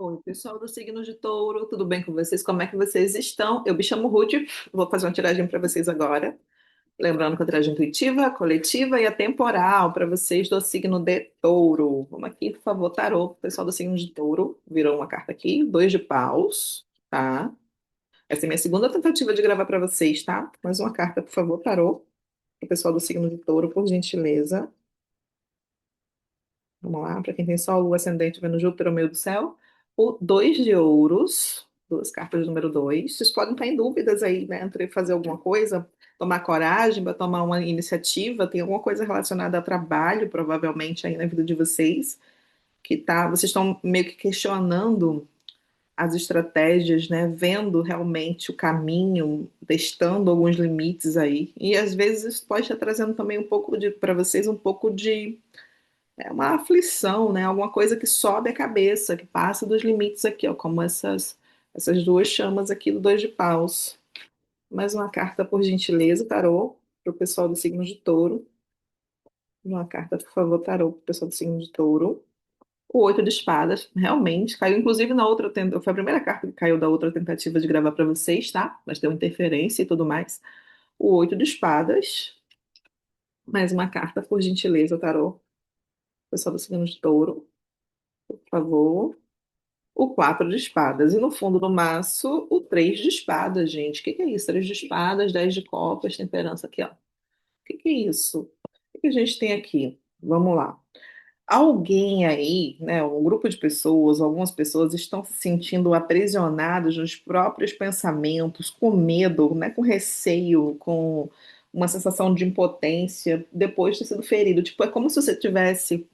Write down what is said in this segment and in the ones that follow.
Oi, pessoal do signo de Touro, tudo bem com vocês? Como é que vocês estão? Eu me chamo Ruth, vou fazer uma tiragem para vocês agora. Lembrando que a tiragem intuitiva, coletiva e atemporal para vocês do signo de Touro. Vamos aqui, por favor, tarô. Pessoal do signo de Touro, virou uma carta aqui, dois de paus, tá? Essa é a minha segunda tentativa de gravar para vocês, tá? Mais uma carta, por favor, tarô. Para o pessoal do signo de Touro, por gentileza. Vamos lá, para quem tem Sol, Lua, Ascendente, Vênus, Júpiter, o meio do céu. O dois de ouros, duas cartas número dois. Vocês podem estar em dúvidas aí, né, entre fazer alguma coisa, tomar coragem para tomar uma iniciativa. Tem alguma coisa relacionada a trabalho, provavelmente, aí na vida de vocês, que tá, vocês estão meio que questionando as estratégias, né, vendo realmente o caminho, testando alguns limites aí. E às vezes isso pode estar trazendo também um pouco de, para vocês, um pouco de uma aflição, né? Alguma coisa que sobe a cabeça, que passa dos limites aqui, ó, como essas duas chamas aqui do dois de paus. Mais uma carta, por gentileza, tarô, para o pessoal do signo de touro. Uma carta, por favor, tarô, para o pessoal do signo de touro. O oito de espadas, realmente, caiu inclusive na outra, foi a primeira carta que caiu da outra tentativa de gravar para vocês, tá? Mas deu interferência e tudo mais. O oito de espadas, mais uma carta, por gentileza, tarô, pessoal do signo de touro, por favor. O quatro de espadas. E no fundo do maço, o três de espadas, gente. O que que é isso? Três de espadas, dez de copas, temperança aqui, ó. O que que é isso? O que que a gente tem aqui? Vamos lá. Alguém aí, né, um grupo de pessoas, algumas pessoas estão se sentindo aprisionados nos próprios pensamentos, com medo, né, com receio, com uma sensação de impotência depois de ter sido ferido. Tipo, é como se você tivesse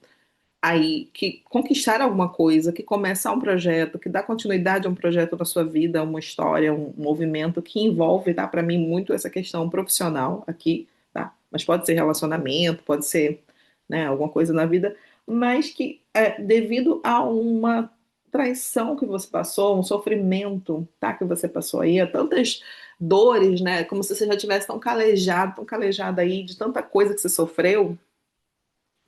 aí que conquistar alguma coisa, que começar um projeto, que dá continuidade a um projeto na sua vida, uma história, um movimento que envolve, tá, para mim muito essa questão profissional aqui, tá? Mas pode ser relacionamento, pode ser, né, alguma coisa na vida, mas que devido a uma traição que você passou, um sofrimento, tá, que você passou aí, a tantas dores, né, como se você já tivesse tão calejado aí de tanta coisa que você sofreu,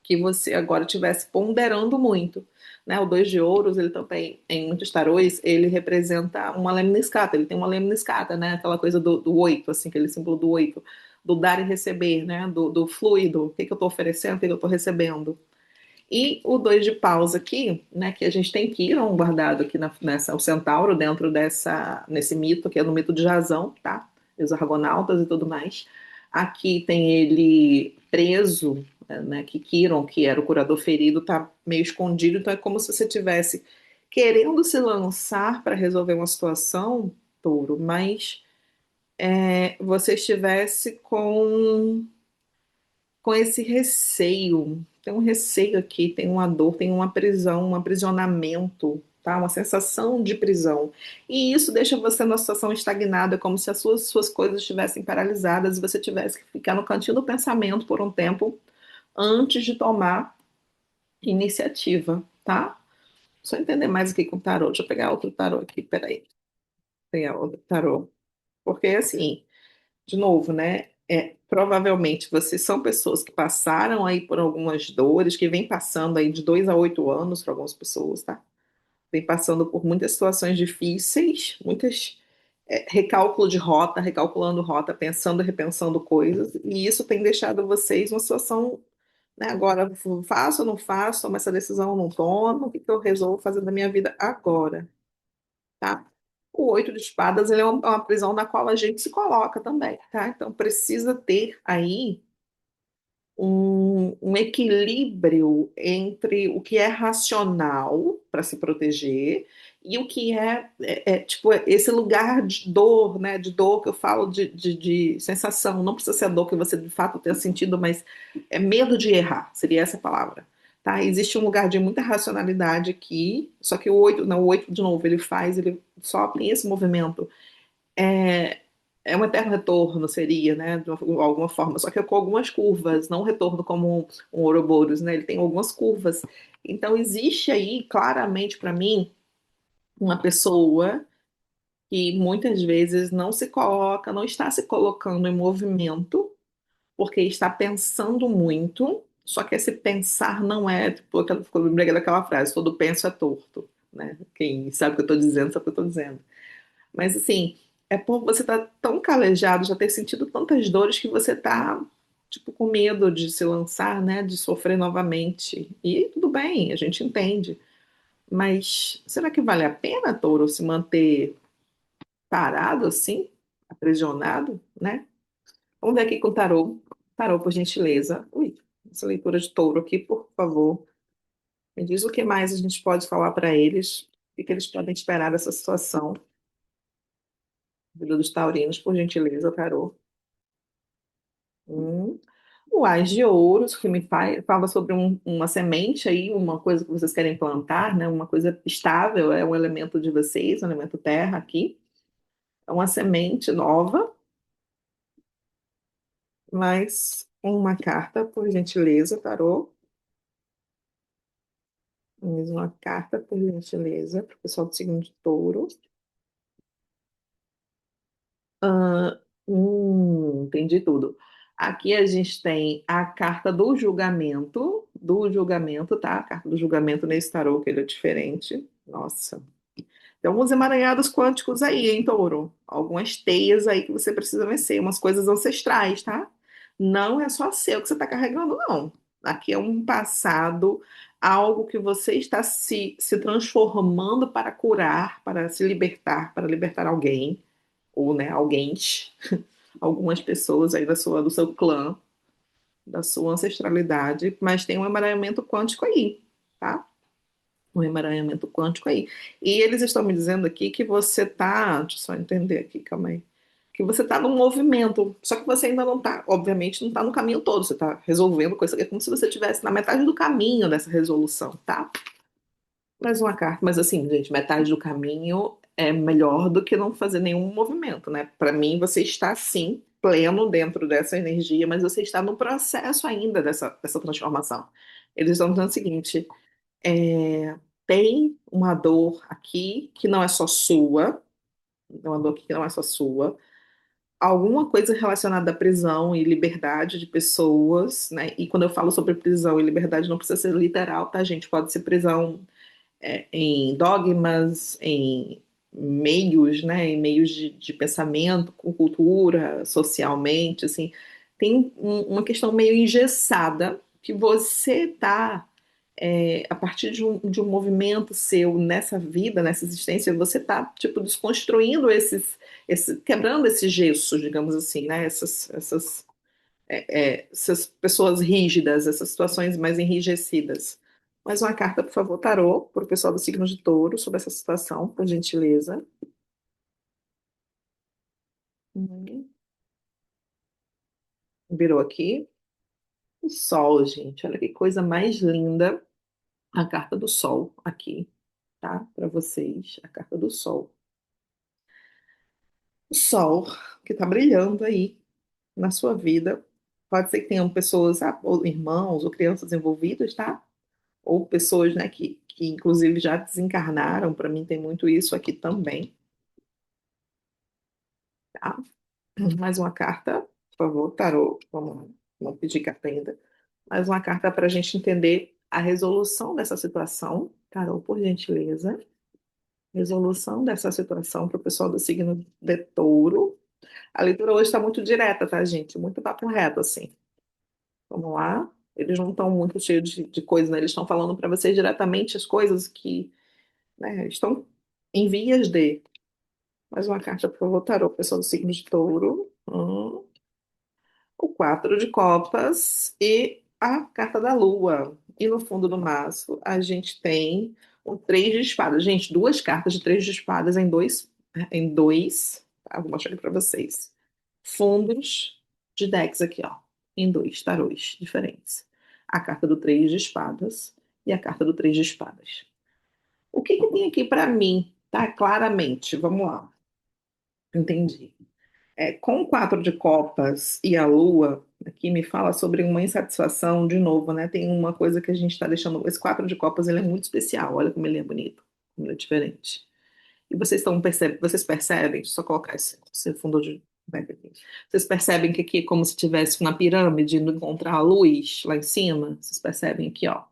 que você agora estivesse ponderando muito, né? O dois de ouros, ele também, em muitos tarôs, ele representa uma lemniscata, ele tem uma lemniscata, né? Aquela coisa do oito, assim, aquele símbolo do oito, do dar e receber, né? Do fluido, o que que eu estou oferecendo, o que que eu estou recebendo. E o dois de paus aqui, né, que a gente tem Quiron guardado aqui nessa, o centauro dentro nesse mito, que é no mito de Jasão, tá? Os argonautas e tudo mais. Aqui tem ele preso, né, que Quiron, que era o curador ferido, tá meio escondido, então é como se você tivesse querendo se lançar para resolver uma situação, touro, mas você estivesse com esse receio. Tem um receio aqui, tem uma dor, tem uma prisão, um aprisionamento, tá? Uma sensação de prisão. E isso deixa você numa situação estagnada, como se as suas coisas estivessem paralisadas e você tivesse que ficar no cantinho do pensamento por um tempo antes de tomar iniciativa, tá? Só entender mais aqui com o tarô. Deixa eu pegar outro tarô aqui, peraí. Pegar outro tarô. Porque assim. De novo, né? Provavelmente vocês são pessoas que passaram aí por algumas dores, que vêm passando aí de 2 a 8 anos para algumas pessoas, tá? Vem passando por muitas situações difíceis, muitas recálculo de rota, recalculando rota, pensando e repensando coisas, e isso tem deixado vocês numa situação, né? Agora, faço ou não faço, tomo essa decisão ou não tomo, o que que eu resolvo fazer da minha vida agora? Tá? O oito de espadas, ele é uma prisão na qual a gente se coloca também, tá? Então precisa ter aí um equilíbrio entre o que é racional para se proteger e o que tipo esse lugar de dor, né? De dor que eu falo de sensação, não precisa ser a dor que você de fato tenha sentido, mas é medo de errar, seria essa a palavra. Tá? Existe um lugar de muita racionalidade aqui, só que o oito, não, o oito de novo, ele sopra em esse movimento. É, é um eterno retorno, seria, né, de alguma forma, só que com algumas curvas, não um retorno como um Ouroboros, né, ele tem algumas curvas. Então, existe aí, claramente, para mim, uma pessoa que muitas vezes não se coloca, não está se colocando em movimento, porque está pensando muito, só que esse pensar não é, tipo, eu lembrei daquela frase, todo penso é torto. né? Quem sabe o que eu estou dizendo, sabe o que eu estou dizendo. Mas assim, é por você estar tão calejado, já ter sentido tantas dores que você tá, tipo, com medo de se lançar, né? De sofrer novamente. E tudo bem, a gente entende. Mas será que vale a pena, Touro, se manter parado assim, aprisionado, né? Vamos ver aqui com o tarô. Tarô, por gentileza. Ui, essa leitura de Touro aqui, por favor. Me diz o que mais a gente pode falar para eles, o que eles podem esperar dessa situação. Vida dos taurinos, por gentileza, tarô. Hum. O Ás de Ouros, que fala sobre uma semente aí, uma coisa que vocês querem plantar, né? Uma coisa estável, é um elemento de vocês, um elemento terra aqui. É uma semente nova, mais uma carta, por gentileza, tarô. Mais uma carta, por gentileza, para o pessoal do signo de touro. Ah, entendi tudo. Aqui a gente tem a carta do julgamento, tá? A carta do julgamento nesse tarô, que ele é diferente. Nossa. Tem alguns emaranhados quânticos aí, hein, touro? Algumas teias aí que você precisa vencer, umas coisas ancestrais, tá? Não é só seu que você está carregando, não. Aqui é um passado, algo que você está se transformando para curar, para se libertar, para libertar alguém, ou, né, alguém, algumas pessoas aí do seu clã, da sua ancestralidade, mas tem um emaranhamento quântico aí, tá? Um emaranhamento quântico aí. E eles estão me dizendo aqui que você tá, deixa eu só entender aqui, calma aí, que você tá num movimento, só que você ainda não tá, obviamente, não tá no caminho todo, você tá resolvendo coisa, é como se você estivesse na metade do caminho dessa resolução, tá? Mais uma carta, mas assim, gente, metade do caminho é melhor do que não fazer nenhum movimento, né? Para mim, você está sim pleno dentro dessa energia, mas você está no processo ainda dessa transformação. Eles estão dizendo o seguinte: é, tem uma dor aqui que não é só sua, uma dor aqui que não é só sua, alguma coisa relacionada à prisão e liberdade de pessoas, né? E quando eu falo sobre prisão e liberdade, não precisa ser literal, tá, gente? Pode ser prisão em dogmas, em meios, né, em meios de pensamento, com cultura, socialmente, assim, tem uma questão meio engessada que você está, a partir de um movimento seu nessa vida, nessa existência, você está, tipo, desconstruindo quebrando esses gessos, digamos assim, né, essas pessoas rígidas, essas situações mais enrijecidas. Mais uma carta, por favor, tarô, para o pessoal do signo de touro, sobre essa situação, por gentileza. Hum, Virou aqui. O sol, gente, olha que coisa mais linda. A carta do sol aqui, tá? Para vocês, a carta do sol. O sol que tá brilhando aí na sua vida. Pode ser que tenham pessoas, ou irmãos, ou crianças envolvidas, tá? Ou pessoas, né, que inclusive já desencarnaram, para mim tem muito isso aqui também, tá? Mais uma carta, por favor, tarô, vamos pedir carta ainda. Mais uma carta para a gente entender a resolução dessa situação, tarô, por gentileza. Resolução dessa situação para o pessoal do signo de touro. A leitura hoje está muito direta, tá, gente? Muito papo reto, assim. Vamos lá. Eles não estão muito cheios de coisa, né? Eles estão falando para vocês diretamente as coisas que, né, estão em vias de. Mais uma carta, por favor, tarô, pessoal do signo de touro. O quatro de copas e a carta da lua. E no fundo do maço, a gente tem o três de espadas. Gente, duas cartas de três de espadas em dois, tá? Vou mostrar aqui para vocês. Fundos de decks aqui, ó, em dois tarôs diferentes. A carta do três de espadas e a carta do três de espadas. O que que tem aqui para mim, tá? Claramente, vamos lá. Entendi. Com o quatro de copas e a lua, aqui me fala sobre uma insatisfação, de novo, né? Tem uma coisa que a gente está deixando. Esse quatro de copas ele é muito especial, olha como ele é bonito, como ele é diferente. E vocês percebem, deixa eu só colocar esse fundo de back aqui. Vocês percebem que aqui é como se tivesse uma pirâmide, indo encontrar a luz lá em cima? Vocês percebem aqui, ó.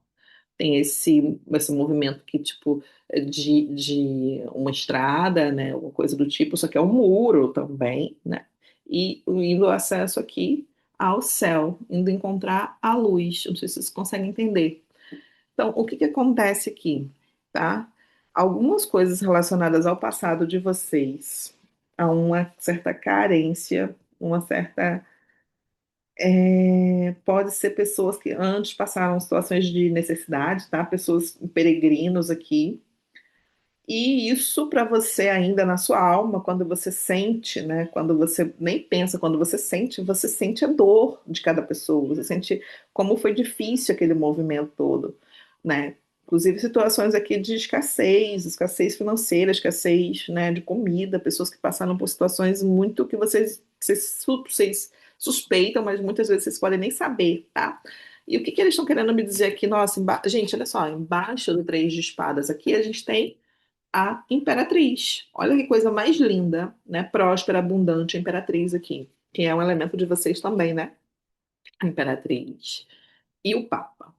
tem esse movimento que, tipo, de uma estrada, né, uma coisa do tipo, só que é um muro também, né, e indo acesso aqui ao céu, indo encontrar a luz. Não sei se vocês conseguem entender. Então, o que que acontece aqui, tá? Algumas coisas relacionadas ao passado de vocês, a uma certa carência, uma certa pode ser pessoas que antes passaram situações de necessidade, tá? Pessoas peregrinos aqui. E isso para você ainda na sua alma, quando você sente, né? Quando você nem pensa, quando você sente a dor de cada pessoa, você sente como foi difícil aquele movimento todo, né? Inclusive situações aqui de escassez, escassez financeira, escassez, né, de comida, pessoas que passaram por situações muito que vocês suspeitam, mas muitas vezes vocês podem nem saber, tá? E o que que eles estão querendo me dizer aqui? Nossa, gente, olha só, embaixo do três de espadas aqui a gente tem a imperatriz. Olha que coisa mais linda, né? Próspera, abundante, a imperatriz aqui, que é um elemento de vocês também, né? A imperatriz. E o Papa.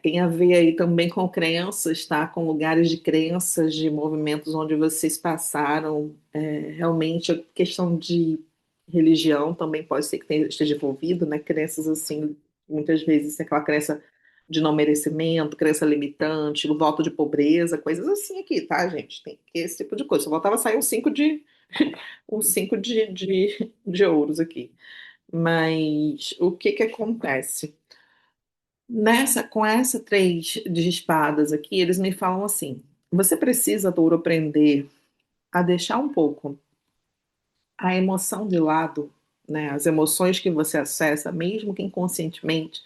Tem a ver aí também com crenças, tá? Com lugares de crenças, de movimentos onde vocês passaram. Realmente, a questão de religião também pode ser que esteja envolvido, né? Crenças assim, muitas vezes aquela crença de não merecimento, crença limitante, o voto de pobreza, coisas assim aqui, tá, gente? Tem esse tipo de coisa. Só faltava sair um cinco de ouros aqui. Mas o que que acontece? Com essa três de espadas aqui, eles me falam assim: você precisa, Touro, aprender a deixar um pouco a emoção de lado, né? As emoções que você acessa, mesmo que inconscientemente,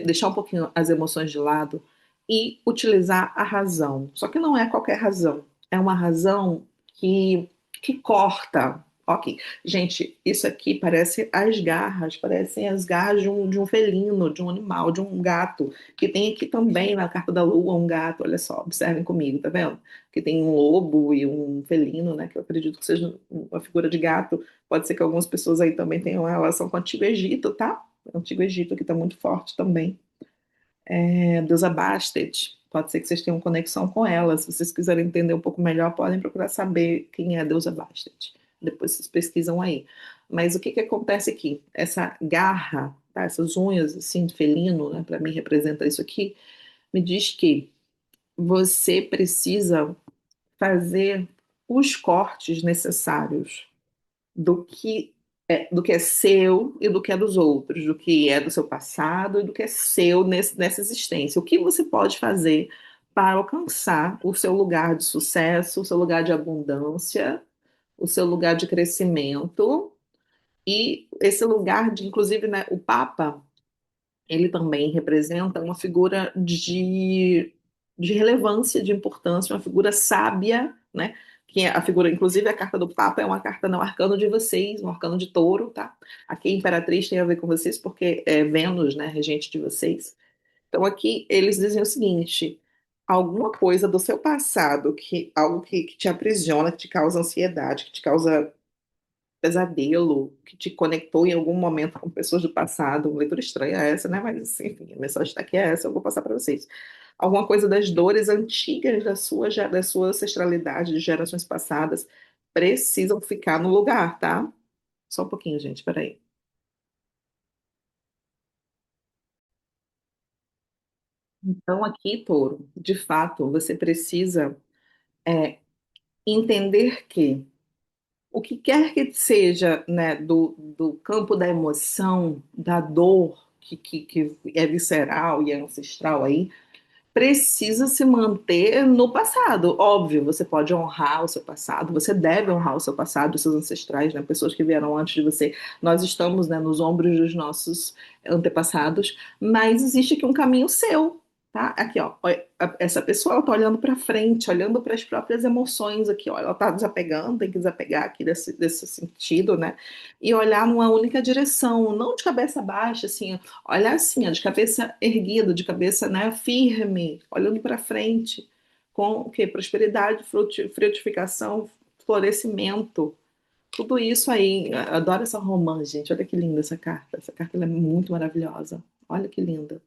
deixar um pouquinho as emoções de lado e utilizar a razão. Só que não é qualquer razão, é uma razão que corta. Ok, gente, isso aqui parece as garras, parecem as garras de um felino, de um animal, de um gato, que tem aqui também na carta da lua um gato, olha só, observem comigo, tá vendo? Que tem um lobo e um felino, né, que eu acredito que seja uma figura de gato. Pode ser que algumas pessoas aí também tenham uma relação com o Antigo Egito, tá? O Antigo Egito aqui está muito forte também. Deusa Bastet, pode ser que vocês tenham conexão com ela. Se vocês quiserem entender um pouco melhor, podem procurar saber quem é a Deusa Bastet. Depois vocês pesquisam aí. Mas o que que acontece aqui? Essa garra, tá? Essas unhas assim de felino, né? Para mim representa isso aqui. Me diz que você precisa fazer os cortes necessários do que é seu e do que é dos outros, do que é do seu passado e do que é seu nessa existência. O que você pode fazer para alcançar o seu lugar de sucesso, o seu lugar de abundância, o seu lugar de crescimento e esse lugar de, inclusive, né, o Papa ele também representa uma figura de relevância, de importância, uma figura sábia, né? Que é a figura, inclusive a carta do Papa é uma carta não arcano de vocês, um arcano de touro, tá? Aqui a Imperatriz tem a ver com vocês porque é Vênus, né, regente de vocês. Então aqui eles dizem o seguinte: alguma coisa do seu passado, algo que te aprisiona, que te causa ansiedade, que te causa pesadelo que te conectou em algum momento com pessoas do passado. Uma leitura estranha é essa, né? Mas, enfim, a mensagem está aqui é essa, eu vou passar para vocês. Alguma coisa das dores antigas da sua ancestralidade, de gerações passadas, precisam ficar no lugar, tá? Só um pouquinho, gente, peraí. Então, aqui, Touro, de fato, você precisa entender que o que quer que seja, né, do campo da emoção, da dor, que é visceral e é ancestral aí, precisa se manter no passado. Óbvio, você pode honrar o seu passado, você deve honrar o seu passado, os seus ancestrais, né, pessoas que vieram antes de você. Nós estamos, né, nos ombros dos nossos antepassados, mas existe aqui um caminho seu. Tá? Aqui, ó, essa pessoa ela tá olhando para frente, olhando para as próprias emoções aqui, ó, ela tá desapegando, tem que desapegar aqui desse sentido, né? E olhar numa única direção, não de cabeça baixa, assim, olhar assim, ó, de cabeça erguida, de cabeça, né, firme, olhando para frente, com o quê? Prosperidade, frutificação, florescimento, tudo isso aí. Eu adoro essa romã, gente. Olha que linda essa carta. Essa carta ela é muito maravilhosa. Olha que linda.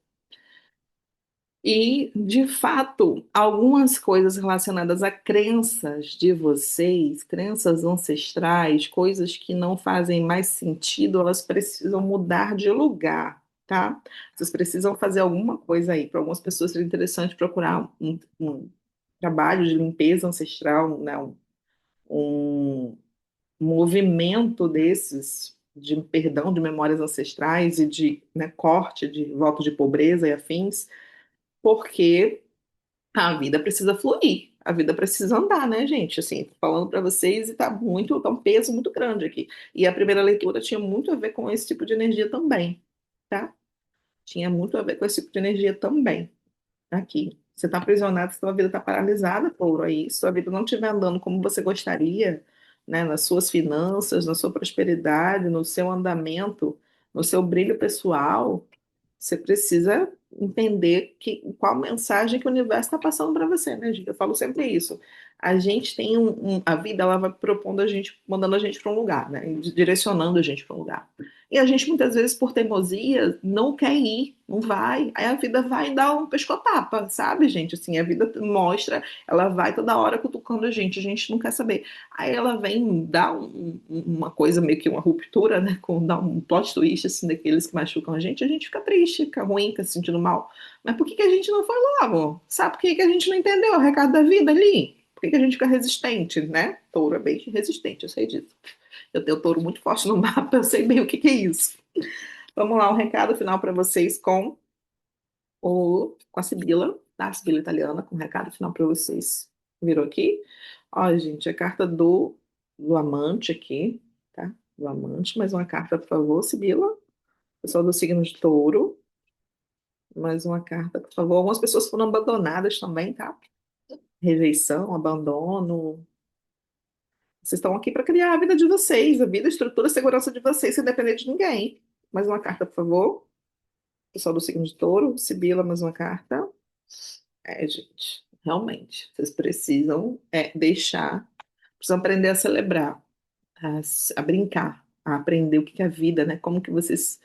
E, de fato, algumas coisas relacionadas a crenças de vocês, crenças ancestrais, coisas que não fazem mais sentido, elas precisam mudar de lugar, tá? Vocês precisam fazer alguma coisa aí. Para algumas pessoas seria interessante procurar um trabalho de limpeza ancestral, né? Um movimento desses. De perdão de memórias ancestrais e de, né, corte de voto de pobreza e afins, porque a vida precisa fluir, a vida precisa andar, né, gente? Assim, tô falando para vocês e tá um peso muito grande aqui. E a primeira leitura tinha muito a ver com esse tipo de energia também, tá? Tinha muito a ver com esse tipo de energia também aqui. Você está aprisionado, sua vida está paralisada, touro, aí. Sua vida não estiver andando como você gostaria, né, nas suas finanças, na sua prosperidade, no seu andamento, no seu brilho pessoal, você precisa entender qual mensagem que o universo está passando para você, né, gente? Eu falo sempre isso. A gente tem a vida, ela vai propondo a gente, mandando a gente para um lugar, né? Direcionando a gente para um lugar. E a gente, muitas vezes, por teimosia, não quer ir, não vai. Aí a vida vai dar um pescotapa, sabe, gente? Assim, a vida mostra, ela vai toda hora cutucando a gente não quer saber. Aí ela vem dar uma coisa, meio que uma ruptura, né? Dar um plot twist, assim, daqueles que machucam a gente fica triste, fica ruim, fica se sentindo mal. Mas por que que a gente não foi logo? Sabe por que que a gente não entendeu o recado da vida ali? Por que que a gente fica resistente, né? Touro é bem resistente, eu sei disso. Eu tenho touro muito forte no mapa, eu sei bem o que que é isso. Vamos lá, um recado final para vocês com a Sibila, tá? A Sibila italiana, com um recado final para vocês. Virou aqui? Ó, gente, a carta do amante aqui, tá? Do amante, mais uma carta, por favor, Sibila. Pessoal do signo de touro, mais uma carta, por favor. Algumas pessoas foram abandonadas também, tá? Rejeição, abandono. Vocês estão aqui para criar a vida de vocês, a vida, a estrutura, a segurança de vocês, sem depender de ninguém. Mais uma carta, por favor. Pessoal do signo de touro, Sibila, mais uma carta. É, gente, realmente, vocês precisam precisam aprender a celebrar, a brincar, a aprender o que que é a vida, né? Como que vocês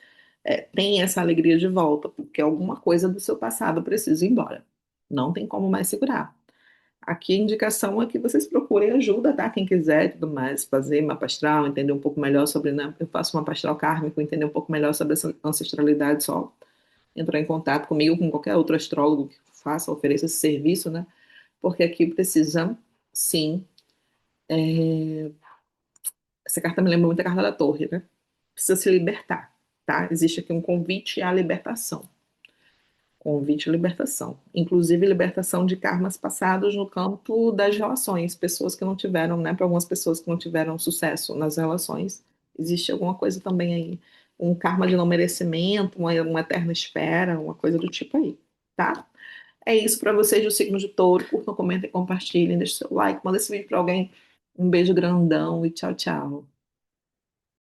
têm essa alegria de volta, porque alguma coisa do seu passado precisa ir embora. Não tem como mais segurar. Aqui a indicação é que vocês procurem ajuda, tá? Quem quiser e tudo mais, fazer mapa astral, entender um pouco melhor sobre, né? Eu faço mapa astral kármico, entender um pouco melhor sobre essa ancestralidade só. Entrar em contato comigo, com qualquer outro astrólogo que faça, ofereça esse serviço, né? Porque aqui precisa, sim. Essa carta me lembra muito a carta da torre, né? Precisa se libertar, tá? Existe aqui um convite à libertação. Convite à libertação. Inclusive, libertação de karmas passados no campo das relações. Pessoas que não tiveram, né? Para algumas pessoas que não tiveram sucesso nas relações. Existe alguma coisa também aí. Um karma de não merecimento, uma eterna espera, uma coisa do tipo aí, tá? É isso para vocês do signo de touro. Curtam, comentem, compartilhem, deixem seu like, manda esse vídeo para alguém. Um beijo grandão e tchau, tchau.